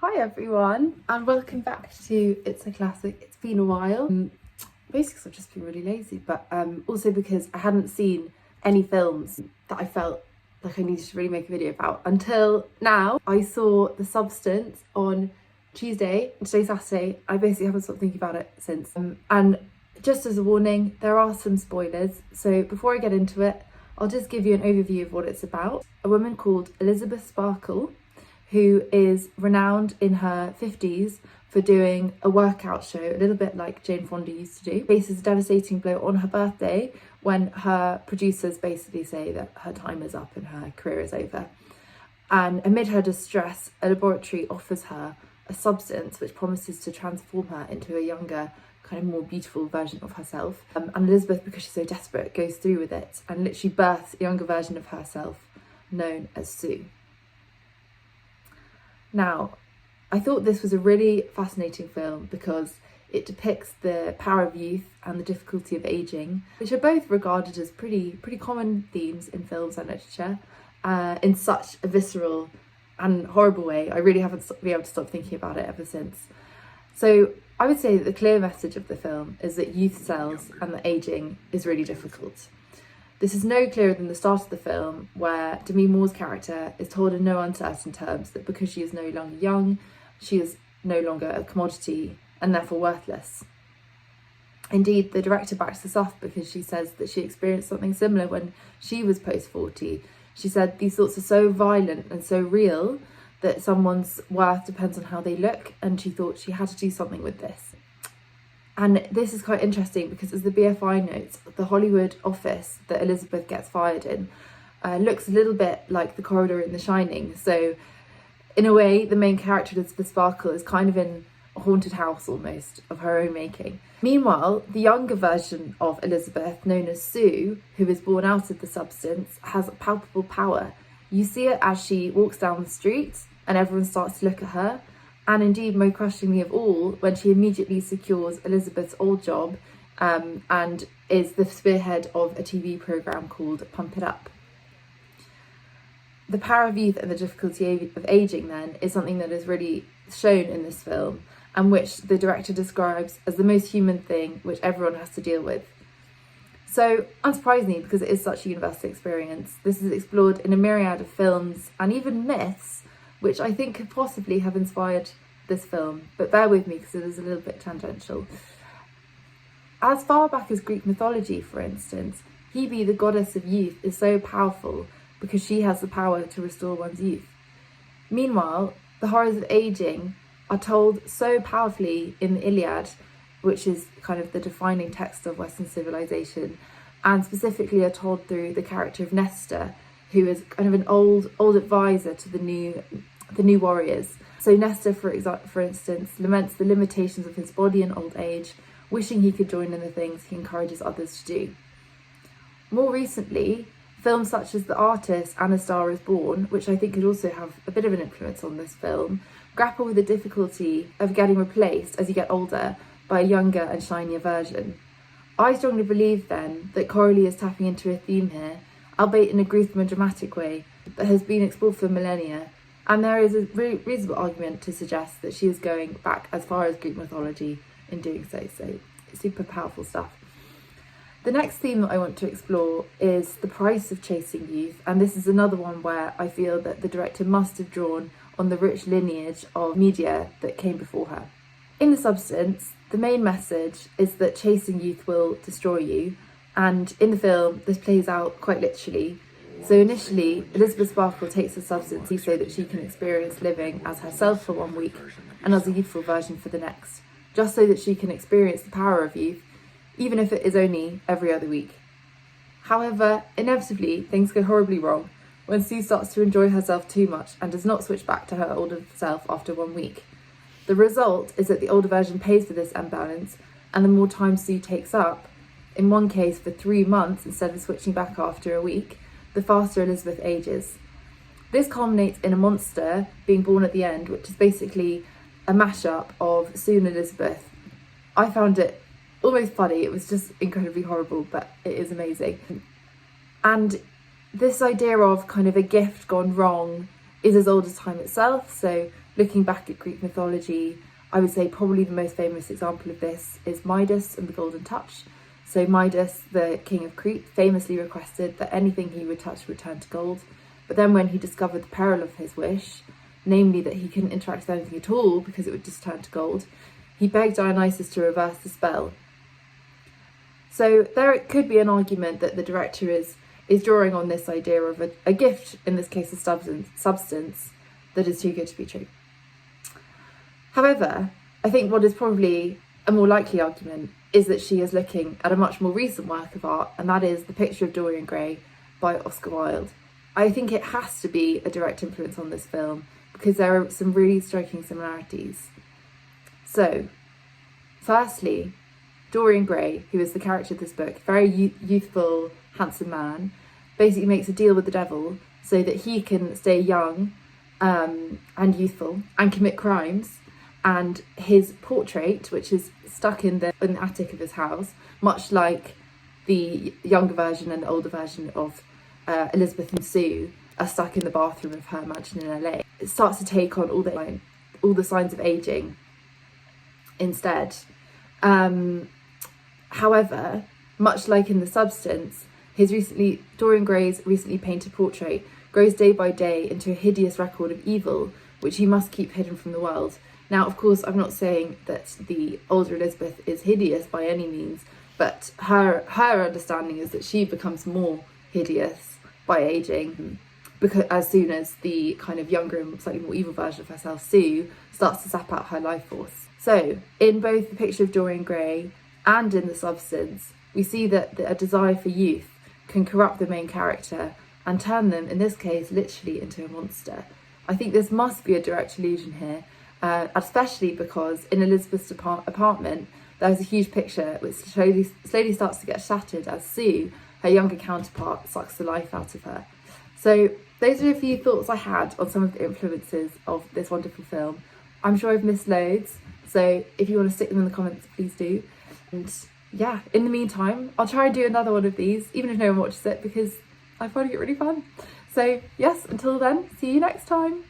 Hi everyone, and welcome back to It's a Classic. It's been a while. Basically, I've just been really lazy, but also because I hadn't seen any films that I felt like I needed to really make a video about until now. I saw The Substance on Tuesday, and today's Saturday. I basically haven't stopped thinking about it since. And just as a warning, there are some spoilers. So before I get into it, I'll just give you an overview of what it's about. A woman called Elizabeth Sparkle, who is renowned in her 50s for doing a workout show, a little bit like Jane Fonda used to do, faces a devastating blow on her birthday when her producers basically say that her time is up and her career is over. And amid her distress, a laboratory offers her a substance which promises to transform her into a younger, kind of more beautiful version of herself. And Elizabeth, because she's so desperate, goes through with it and literally births a younger version of herself known as Sue. Now, I thought this was a really fascinating film because it depicts the power of youth and the difficulty of aging, which are both regarded as pretty common themes in films and literature, in such a visceral and horrible way. I really haven't been able to stop thinking about it ever since. So I would say that the clear message of the film is that youth sells and that aging is really difficult. This is no clearer than the start of the film, where Demi Moore's character is told in no uncertain terms that because she is no longer young, she is no longer a commodity and therefore worthless. Indeed, the director backs this off because she says that she experienced something similar when she was post-40. She said these thoughts are so violent and so real that someone's worth depends on how they look, and she thought she had to do something with this. And this is quite interesting because, as the BFI notes, the Hollywood office that Elizabeth gets fired in looks a little bit like the corridor in The Shining. So in a way, the main character, Elizabeth Sparkle, is kind of in a haunted house almost of her own making. Meanwhile, the younger version of Elizabeth, known as Sue, who is born out of the substance, has palpable power. You see it as she walks down the street and everyone starts to look at her. And indeed, most crushingly of all, when she immediately secures Elizabeth's old job and is the spearhead of a TV programme called Pump It Up. The power of youth and the difficulty of ageing, then, is something that is really shown in this film, and which the director describes as the most human thing which everyone has to deal with. So, unsurprisingly, because it is such a universal experience, this is explored in a myriad of films and even myths, which I think could possibly have inspired this film, but bear with me because it is a little bit tangential. As far back as Greek mythology, for instance, Hebe, the goddess of youth, is so powerful because she has the power to restore one's youth. Meanwhile, the horrors of aging are told so powerfully in the Iliad, which is kind of the defining text of Western civilization, and specifically are told through the character of Nestor, who is kind of an old advisor to the new warriors. So Nestor, for instance, laments the limitations of his body in old age, wishing he could join in the things he encourages others to do. More recently, films such as The Artist and A Star is Born, which I think could also have a bit of an influence on this film, grapple with the difficulty of getting replaced as you get older by a younger and shinier version. I strongly believe then that Coralie is tapping into a theme here, albeit in a gruesome and dramatic way, that has been explored for millennia, and there is a reasonable argument to suggest that she is going back as far as Greek mythology in doing so. So super powerful stuff. The next theme that I want to explore is the price of chasing youth, and this is another one where I feel that the director must have drawn on the rich lineage of media that came before her. In The Substance, the main message is that chasing youth will destroy you, and in the film, this plays out quite literally. So initially, Elizabeth Sparkle takes the substance so that she can experience living as herself for 1 week and as a youthful version for the next, just so that she can experience the power of youth, even if it is only every other week. However, inevitably, things go horribly wrong when Sue starts to enjoy herself too much and does not switch back to her older self after 1 week. The result is that the older version pays for this imbalance, and the more time Sue takes up, in one case for 3 months instead of switching back after a week, the faster Elizabeth ages. This culminates in a monster being born at the end, which is basically a mashup of Sue and Elizabeth. I found it almost funny. It was just incredibly horrible, but it is amazing. And this idea of kind of a gift gone wrong is as old as time itself. So looking back at Greek mythology, I would say probably the most famous example of this is Midas and the Golden Touch. So Midas, the king of Crete, famously requested that anything he would touch would turn to gold. But then when he discovered the peril of his wish, namely that he couldn't interact with anything at all because it would just turn to gold, he begged Dionysus to reverse the spell. So there could be an argument that the director is drawing on this idea of a gift, in this case a substance, that is too good to be true. However, I think what is probably a more likely argument is that she is looking at a much more recent work of art, and that is The Picture of Dorian Gray by Oscar Wilde. I think it has to be a direct influence on this film because there are some really striking similarities. So, firstly, Dorian Gray, who is the character of this book, very youthful, handsome man, basically makes a deal with the devil so that he can stay young and youthful and commit crimes. And his portrait, which is stuck in the attic of his house, much like the younger version and the older version of Elizabeth and Sue, are stuck in the bathroom of her mansion in LA. It starts to take on all the signs of aging instead. However, much like in The Substance, Dorian Gray's recently painted portrait grows day by day into a hideous record of evil, which he must keep hidden from the world. Now, of course, I'm not saying that the older Elizabeth is hideous by any means, but her understanding is that she becomes more hideous by aging, because as soon as the kind of younger and slightly more evil version of herself, Sue, starts to sap out her life force. So, in both The Picture of Dorian Gray and in The Substance, we see that a desire for youth can corrupt the main character and turn them, in this case, literally into a monster. I think this must be a direct allusion here, especially because in Elizabeth's apartment there's a huge picture which slowly starts to get shattered as Sue, her younger counterpart, sucks the life out of her. So those are a few thoughts I had on some of the influences of this wonderful film. I'm sure I've missed loads, so if you want to stick them in the comments, please do. And yeah, in the meantime, I'll try and do another one of these, even if no one watches it, because I find it really fun. So yes, until then, see you next time.